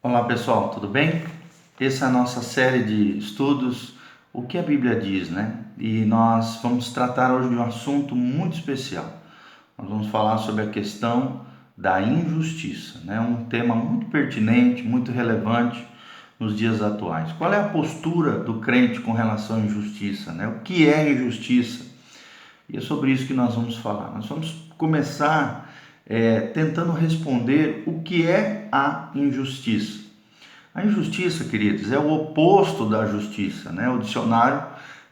Olá pessoal, tudo bem? Essa é a nossa série de estudos, o que a Bíblia diz, né? E nós vamos tratar hoje de um assunto muito especial. Nós vamos falar sobre a questão da injustiça, né? Um tema muito pertinente, muito relevante nos dias atuais. Qual é a postura do crente com relação à injustiça, né? O que é injustiça? E é sobre isso que nós vamos falar. Nós vamos começar tentando responder o que é a injustiça. A injustiça, queridos, é o oposto da justiça, né? O dicionário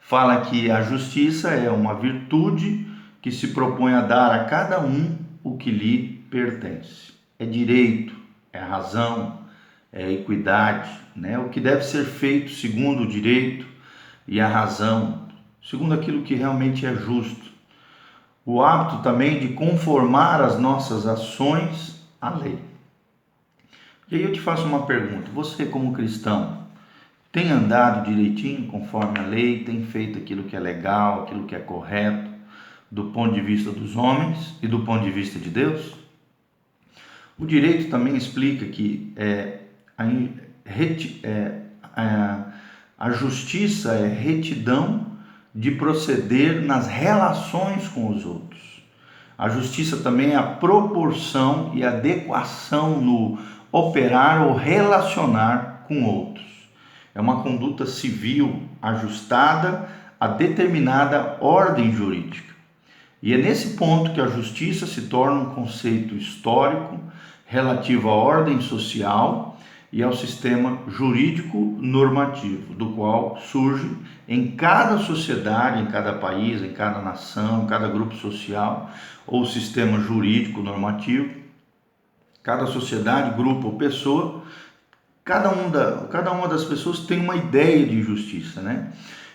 fala que a justiça é uma virtude que se propõe a dar a cada um o que lhe pertence. É direito, é razão, é equidade, né? O que deve ser feito segundo o direito e a razão, segundo aquilo que realmente é justo. O hábito também de conformar as nossas ações à lei. E aí eu te faço uma pergunta: você, como cristão, tem andado direitinho conforme a lei, tem feito aquilo que é legal, aquilo que é correto, do ponto de vista dos homens e do ponto de vista de Deus? O direito também explica que a justiça é retidão de proceder nas relações com os outros. A justiça também é a proporção e adequação no operar ou relacionar com outros. É uma conduta civil ajustada a determinada ordem jurídica. E é nesse ponto que a justiça se torna um conceito histórico relativo à ordem social e ao sistema jurídico normativo, do qual surge em cada sociedade, em cada país, em cada nação, em cada grupo social ou sistema jurídico normativo, cada sociedade, grupo ou pessoa, cada uma das pessoas tem uma ideia de justiça, né?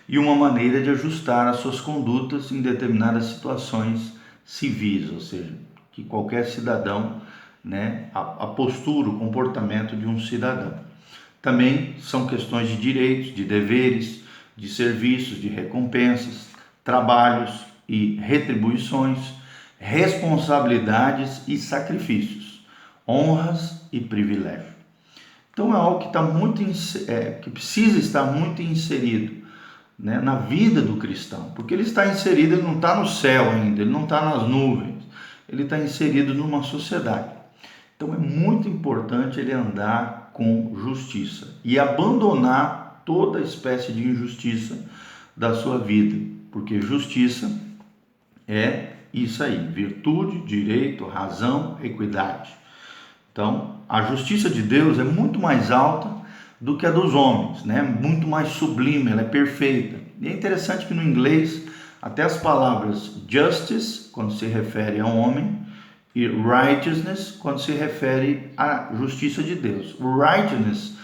E uma maneira de ajustar as suas condutas em determinadas situações civis, ou seja, que qualquer cidadão, né, a postura, o comportamento de um cidadão. Também são questões de direitos, de deveres, de serviços, de recompensas, trabalhos e retribuições, responsabilidades e sacrifícios, honras e privilégios. Então é algo que precisa estar muito inserido, né, na vida do cristão, porque ele está inserido, ele não está no céu ainda, ele não está nas nuvens, ele está inserido numa sociedade. Então é muito importante ele andar com justiça e abandonar toda espécie de injustiça da sua vida, porque justiça é isso aí: virtude, direito, razão, equidade. Então, a justiça de Deus é muito mais alta do que a dos homens, né? Muito mais sublime, ela é perfeita. E é interessante que no inglês, até as palavras justice, quando se refere a um homem, e righteousness, quando se refere à justiça de Deus. O righteousness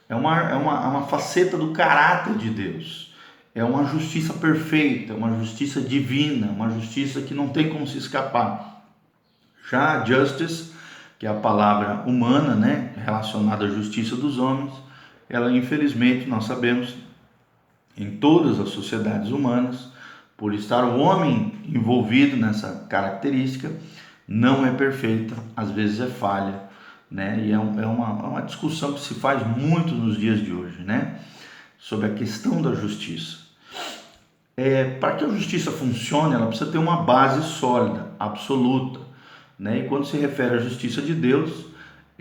é uma faceta do caráter de Deus. É uma justiça perfeita, uma justiça divina, uma justiça que não tem como se escapar. Já a justice, que é a palavra humana, né, relacionada à justiça dos homens, ela, infelizmente, nós sabemos, em todas as sociedades humanas, por estar o homem envolvido nessa característica, não é perfeita, às vezes é falha, né? E é uma discussão que se faz muito nos dias de hoje, né? Sobre a questão da justiça. Para que a justiça funcione, ela precisa ter uma base sólida, absoluta, né? E quando se refere à justiça de Deus,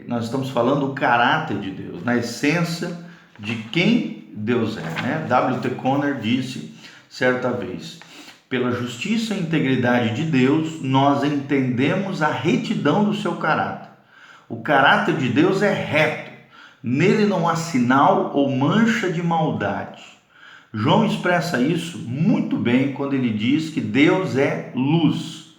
nós estamos falando do caráter de Deus, na essência de quem Deus é, né? W.T. Conner disse certa vez: pela justiça e integridade de Deus, nós entendemos a retidão do seu caráter. O caráter de Deus é reto, nele não há sinal ou mancha de maldade. João expressa isso muito bem quando ele diz que Deus é luz.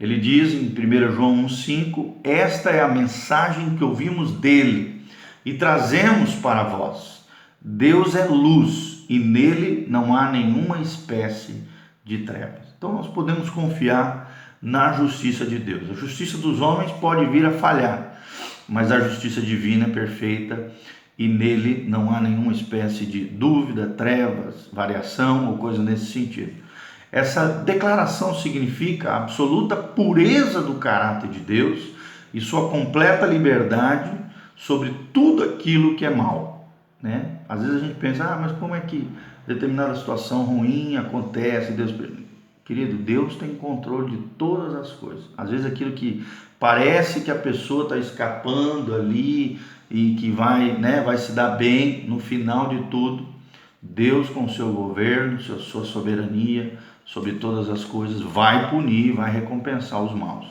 Ele diz em 1 João 1,5: esta é a mensagem que ouvimos dele e trazemos para vós. Deus é luz e nele não há nenhuma espécie de trevas. Então nós podemos confiar na justiça de Deus. A justiça dos homens pode vir a falhar, mas a justiça divina é perfeita e nele não há nenhuma espécie de dúvida, trevas, variação ou coisa nesse sentido. Essa declaração significa a absoluta pureza do caráter de Deus e sua completa liberdade sobre tudo aquilo que é mal, né? Às vezes a gente pensa, mas como é que determinada situação ruim acontece? Deus... Querido, Deus tem controle de todas as coisas. Às vezes aquilo que parece que a pessoa está escapando ali e que vai, né, vai se dar bem, no final de tudo, Deus com o seu governo, sua soberania sobre todas as coisas, vai punir, vai recompensar os maus,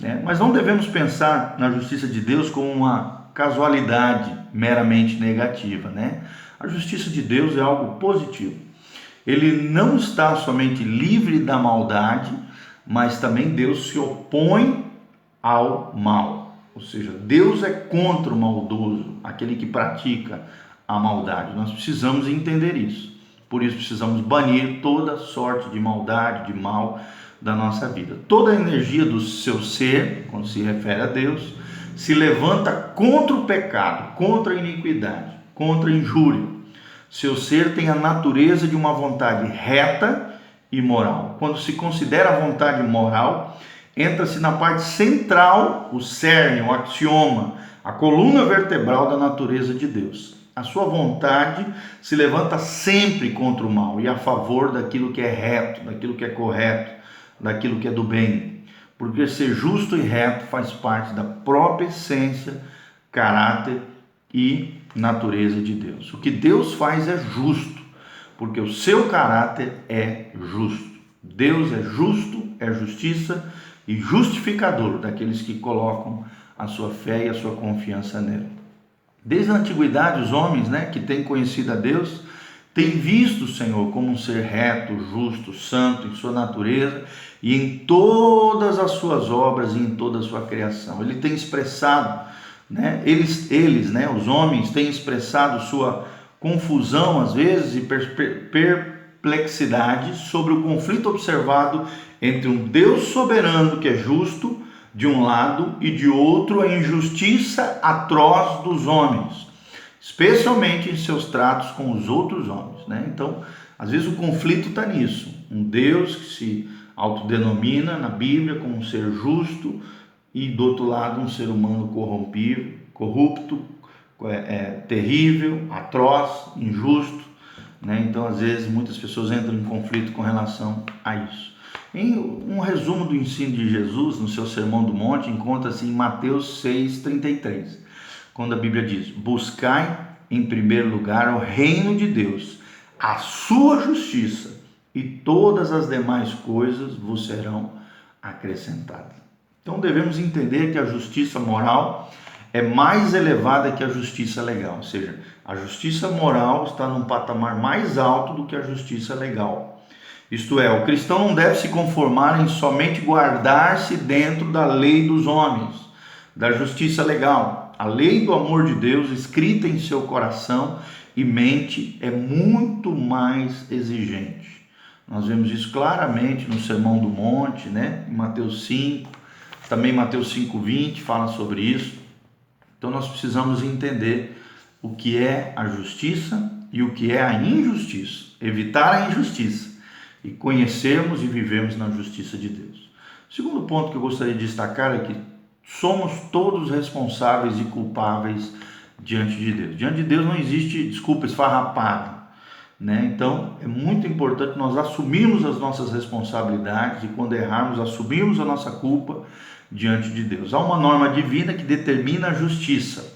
né? Mas não devemos pensar na justiça de Deus como uma casualidade meramente negativa, né? A justiça de Deus é algo positivo. Ele não está somente livre da maldade, mas também Deus se opõe ao mal. Ou seja, Deus é contra o maldoso, aquele que pratica a maldade. Nós precisamos entender isso. Por isso precisamos banir toda sorte de maldade, de mal da nossa vida. Toda a energia do seu ser, quando se refere a Deus, se levanta contra o pecado, contra a iniquidade, contra a injúria. Seu ser tem a natureza de uma vontade reta e moral. Quando se considera a vontade moral, entra-se na parte central, o cerne, o axioma, a coluna vertebral da natureza de Deus. A sua vontade se levanta sempre contra o mal e a favor daquilo que é reto, daquilo que é correto, daquilo que é do bem. Porque ser justo e reto faz parte da própria essência, caráter e natureza de Deus. O que Deus faz é justo, porque o seu caráter é justo. Deus é justo, é justiça e justificador daqueles que colocam a sua fé e a sua confiança nele. Desde a antiguidade, os homens, né, que têm conhecido a Deus, têm visto o Senhor como um ser reto, justo, santo em sua natureza e em todas as suas obras e em toda a sua criação. Ele tem expressado, né, eles, né, os homens, têm expressado sua confusão, às vezes, e perplexidade sobre o conflito observado entre um Deus soberano que é justo, de um lado, e de outro a injustiça atroz dos homens, especialmente em seus tratos com os outros homens, né? Então, às vezes o conflito está nisso. Um Deus que se autodenomina na Bíblia como um ser justo e do outro lado um ser humano corrupto, terrível, atroz, injusto, né? Então, às vezes, muitas pessoas entram em conflito com relação a isso. Em um resumo do ensino de Jesus no seu Sermão do Monte, encontra-se em Mateus 6,33, quando a Bíblia diz: buscai em primeiro lugar o reino de Deus, a sua justiça, e todas as demais coisas vos serão acrescentadas. Então devemos entender que a justiça moral é mais elevada que a justiça legal, ou seja, a justiça moral está num patamar mais alto do que a justiça legal. Isto é, o cristão não deve se conformar em somente guardar-se dentro da lei dos homens, da justiça legal. A lei do amor de Deus, escrita em seu coração e mente, é muito mais exigente. Nós vemos isso claramente no Sermão do Monte, né? Em Mateus 5, também Mateus 5,20 fala sobre isso. Então nós precisamos entender o que é a justiça e o que é a injustiça, evitar a injustiça e conhecermos e vivemos na justiça de Deus. O segundo ponto que eu gostaria de destacar é que somos todos responsáveis e culpáveis diante de Deus. Diante de Deus não existe desculpa esfarrapada, né? Então é muito importante nós assumirmos as nossas responsabilidades e quando errarmos, assumirmos a nossa culpa diante de Deus. Há uma norma divina que determina a justiça,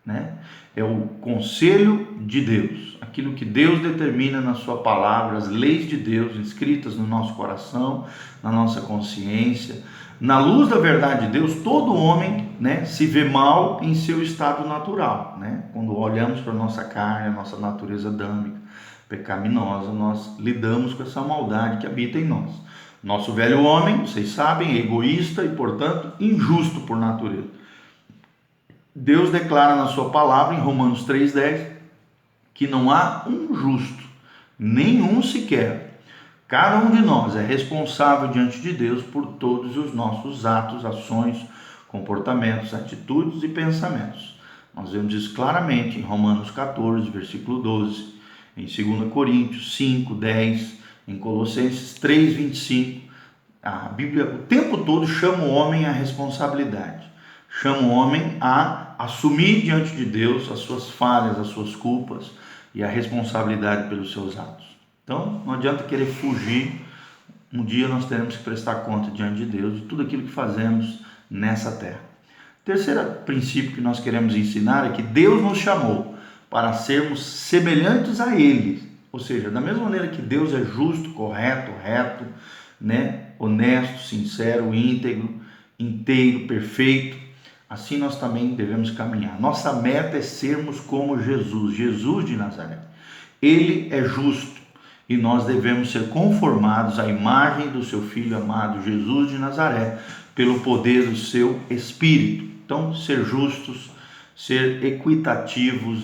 né? É o conselho de Deus, aquilo que Deus determina na sua palavra, as leis de Deus escritas no nosso coração, na nossa consciência. Na luz da verdade de Deus, todo homem, né, se vê mal em seu estado natural, né? Quando olhamos para a nossa carne, a nossa natureza adâmica, pecaminosa, nós lidamos com essa maldade que habita em nós. Nosso velho homem, vocês sabem, é egoísta e, portanto, injusto por natureza. Deus declara na sua palavra, em Romanos 3,10, que não há um justo, nenhum sequer. Cada um de nós é responsável diante de Deus por todos os nossos atos, ações, comportamentos, atitudes e pensamentos. Nós vemos isso claramente em Romanos 14, versículo 12, em 2 Coríntios 5, 10, em Colossenses 3, 25. A Bíblia o tempo todo chama o homem à responsabilidade, chama o homem a assumir diante de Deus as suas falhas, as suas culpas e a responsabilidade pelos seus atos. Então, não adianta querer fugir. Um dia nós teremos que prestar conta diante de Deus de tudo aquilo que fazemos nessa terra. Terceiro princípio que nós queremos ensinar é que Deus nos chamou para sermos semelhantes a Ele. Ou seja, da mesma maneira que Deus é justo, correto, reto, honesto, sincero, íntegro, inteiro, perfeito, assim nós também devemos caminhar. Nossa meta é sermos como Jesus, Jesus de Nazaré. Ele é justo e nós devemos ser conformados à imagem do seu Filho amado, Jesus de Nazaré, pelo poder do seu Espírito. Então, ser justos, ser equitativos,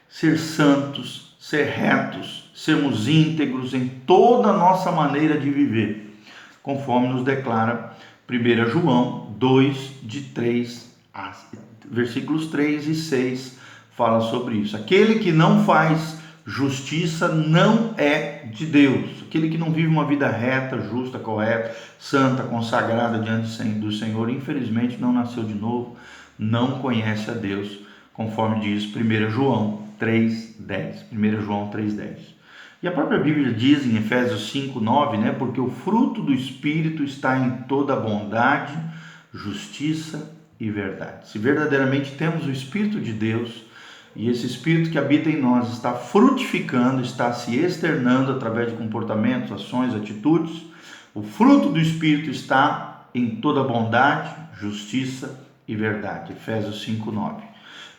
ser santos, ser retos, sermos íntegros em toda a nossa maneira de viver, conforme nos declara 1 João 2, versículos 3 e 6, fala sobre isso. Aquele que não faz justiça não é de Deus. Aquele que não vive uma vida reta, justa, correta, santa, consagrada diante do Senhor, infelizmente não nasceu de novo, não conhece a Deus, conforme diz 1 João 3,10. 1 João 3,10. E a própria Bíblia diz em Efésios 5,9, porque o fruto do Espírito está em toda bondade, justiça e verdade. Se verdadeiramente temos o Espírito de Deus, e esse Espírito que habita em nós está frutificando, está se externando através de comportamentos, ações, atitudes, o fruto do Espírito está em toda bondade, justiça e verdade. Efésios 5,9.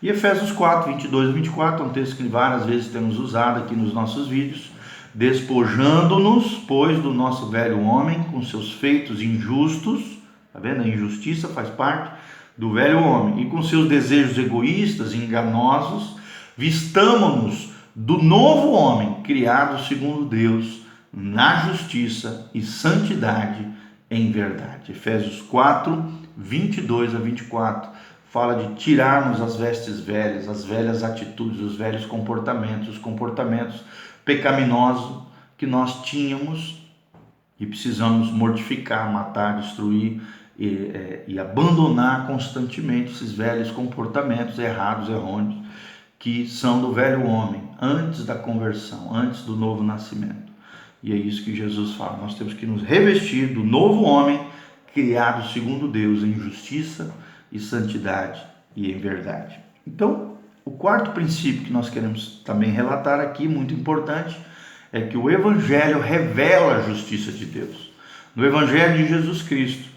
E Efésios 4, 22 e 24, é um texto que várias vezes temos usado aqui nos nossos vídeos. Despojando-nos, pois, do nosso velho homem, com seus feitos injustos, tá vendo? A injustiça faz parte do velho homem, e com seus desejos egoístas e enganosos, vistamo-nos do novo homem, criado segundo Deus, na justiça e santidade em verdade. Efésios 4, 22 a 24, fala de tirarmos as vestes velhas, as velhas atitudes, os velhos comportamentos, os comportamentos pecaminosos que nós tínhamos e precisamos mortificar, matar, destruir, e abandonar constantemente esses velhos comportamentos errados, errôneos, que são do velho homem, antes da conversão, antes do novo nascimento. E é isso que Jesus fala, nós temos que nos revestir do novo homem, criado segundo Deus, em justiça e santidade e em verdade. Então, o quarto princípio que nós queremos também relatar aqui, muito importante, é que o Evangelho revela a justiça de Deus. No Evangelho de Jesus Cristo,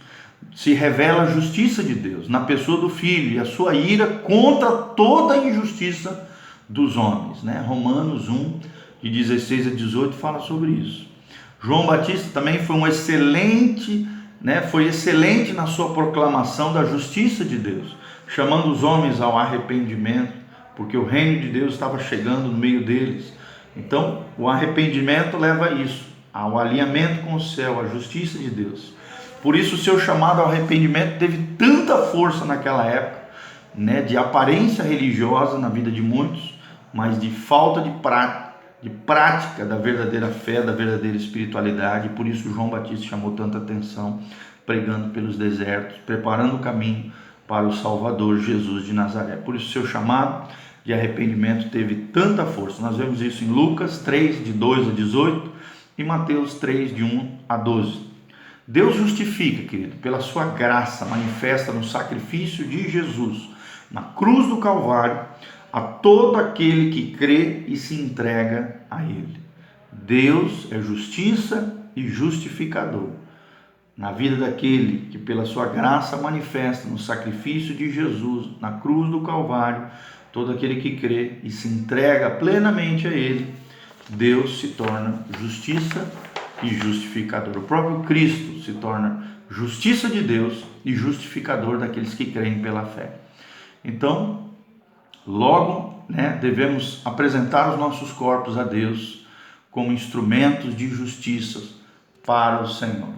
se revela a justiça de Deus na pessoa do Filho e a sua ira contra toda a injustiça dos homens. Romanos 1, de 16 a 18, fala sobre isso. João Batista também foi foi excelente na sua proclamação da justiça de Deus, chamando os homens ao arrependimento, porque o reino de Deus estava chegando no meio deles. Então, o arrependimento leva a isso, ao alinhamento com o céu, à justiça de Deus. Por isso o seu chamado ao arrependimento teve tanta força naquela época, de aparência religiosa na vida de muitos, mas de falta de prática da verdadeira fé, da verdadeira espiritualidade. Por isso João Batista chamou tanta atenção, pregando pelos desertos, preparando o caminho para o Salvador Jesus de Nazaré. Por isso seu chamado de arrependimento teve tanta força. Nós vemos isso em Lucas 3, de 2 a 18 e Mateus 3, de 1 a 12. Deus justifica, querido, pela sua graça manifesta no sacrifício de Jesus, na cruz do Calvário, a todo aquele que crê e se entrega a Ele. Deus é justiça e justificador na vida daquele que pela sua graça manifesta no sacrifício de Jesus, na cruz do Calvário, todo aquele que crê e se entrega plenamente a Ele. Deus se torna justiça e justificador. O próprio Cristo se torna justiça de Deus e justificador daqueles que creem pela fé. Então, logo, devemos apresentar os nossos corpos a Deus como instrumentos de justiça para o Senhor.